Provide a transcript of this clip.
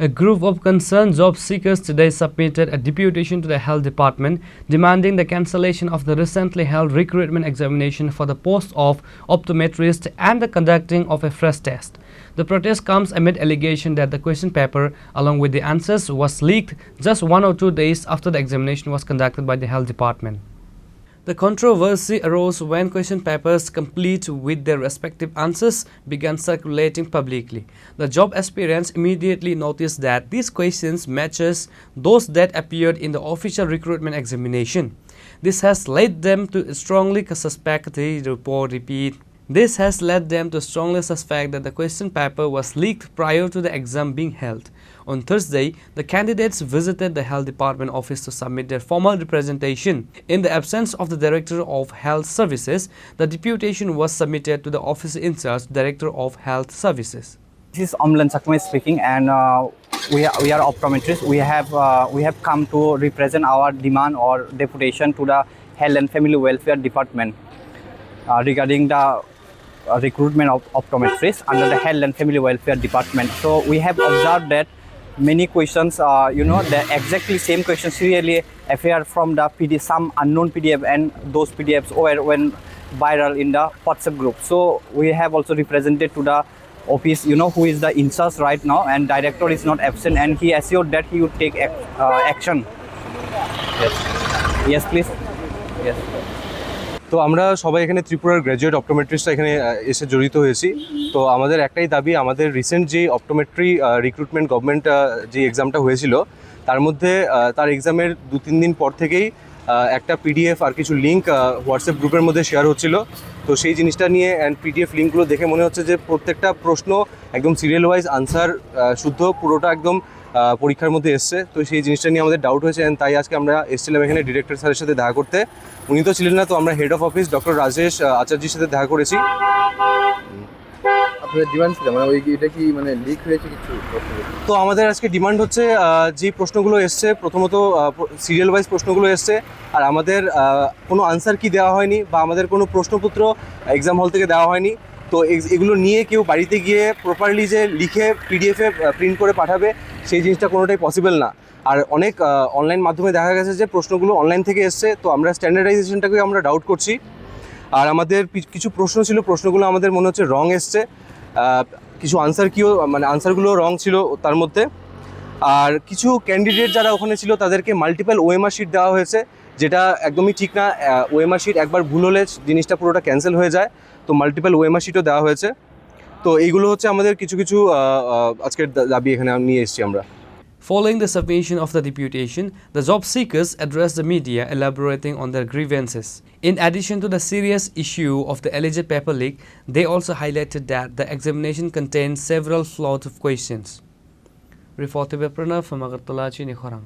A group of concerned job seekers today submitted a deputation to the Health Department demanding the cancellation of the recently held recruitment examination for the post of Optometrist and the conducting of a fresh test. The protest comes amid allegation that the question paper along with the answers was leaked just 1 or 2 days after the examination was conducted by the Health Department. The controversy arose when question papers complete with their respective answers began circulating publicly. The job aspirants immediately noticed that these questions matches those that appeared in the official recruitment examination. This has led them to strongly suspect that the question paper was leaked prior to the exam being held. On Thursday, the candidates visited the Health Department office to submit their formal representation. In the absence of the Director of Health Services, the deputation was submitted to the office in charge, Director of Health Services. This is Sakme speaking, and we are optometrists. We have come to represent our demand or deputation to the Health and Family Welfare Department regarding the recruitment of optometrists under the Health and Family Welfare Department. So we have observed that many questions, the exactly same questions really appear from the PDF, some unknown PDF, and those PDFs went viral in the WhatsApp group. So we have also represented to the office, who is the in charge right now, and director is not absent, and he assured that he would take action. Yes, please. Yes. তো আমরা সবাই এখানে ত্রিপুরার graduate অপটোমেট্রিস্টরা এখানে এসে জড়িত হয়েছি। তো আমাদের একটাই দাবি, আমাদের রিসেন্ট যে অপটোমেট্রি রিক্রুটমেন্ট গভর্নমেন্ট যে এক্সামটা হয়েছিল তার মধ্যে তার এক্সামের 2-3 দিন পর থেকেই একটা পিডিএফ আর কিছু লিঙ্ক হোয়াটসঅ্যাপ গ্রুপের মধ্যে শেয়ার হচ্ছিল। তো সেই জিনিসটা নিয়ে অ্যান্ড পিডিএফ লিঙ্কগুলো দেখে মনে হচ্ছে যে প্রত্যেকটা প্রশ্ন একদম সিরিয়াল ওয়াইজ আনসার শুদ্ধ পুরোটা একদম পরীক্ষার মধ্যে এসছে। তো সেই জিনিসটা নিয়ে আমাদের ডাউট হয়েছে, তাই আজকে আমরা এসেছিলাম এখানে ডিরেক্টর স্যারের সাথে দেখা করতে। উনি তো ছিলেন না, তো আমরা head of office doctor Rajesh আচার্যের সাথে দেখা করেছি। আপনাদের ডিমান্ড ছিল এটা কি লিক হয়েছে কিছু? তো আমাদের আজকে ডিমান্ড হচ্ছে যে প্রশ্নগুলো এসছে, প্রথমত সিরিয়াল ওয়াইজ প্রশ্নগুলো এসছে, আর আমাদের কোনো আনসার কি দেওয়া হয়নি বা আমাদের কোনো প্রশ্নপত্র এক্সাম হল থেকে দেওয়া হয়নি। তো এগুলো নিয়ে কেউ বাড়িতে গিয়ে প্রপারলি যে লিখে পিডিএফে প্রিন্ট করে পাঠাবে সেই জিনিসটা কোনোটাই পসিবল না। আর অনেক অনলাইন মাধ্যমে দেখা গেছে যে প্রশ্নগুলো অনলাইন থেকে এসছে। তো আমরা স্ট্যান্ডার্ডাইজেশনটাকে আমরা ডাউট করছি। আর আমাদের কিছু প্রশ্ন ছিল, প্রশ্নগুলো আমাদের মনে হচ্ছে রং এসছে, কিছু আনসারগুলো রং ছিল তার মধ্যে। আর কিছু ক্যান্ডিডেট যারা ওখানে ছিল তাদেরকে মাল্টিপল ওএমআর শিট দেওয়া হয়েছে, যেটা একদমই ঠিক না। ওএমআর শিট একবার ভুল হলে জিনিসটা পুরোটা ক্যান্সেল হয়ে যায়। তো মাল্টিপল ওএমআর শিটও দেওয়া হয়েছে। তো এইগুলো হচ্ছে আমাদের কিছু আজকের দাবি এখানে নিয়ে এসেছি আমরা। Following the submission of the deputation, the job seekers addressed the media elaborating on their grievances. In addition to the serious issue of the alleged paper leak, they also highlighted that the examination contained several flawed questions. Reported by Pranav from Chini, Khorang.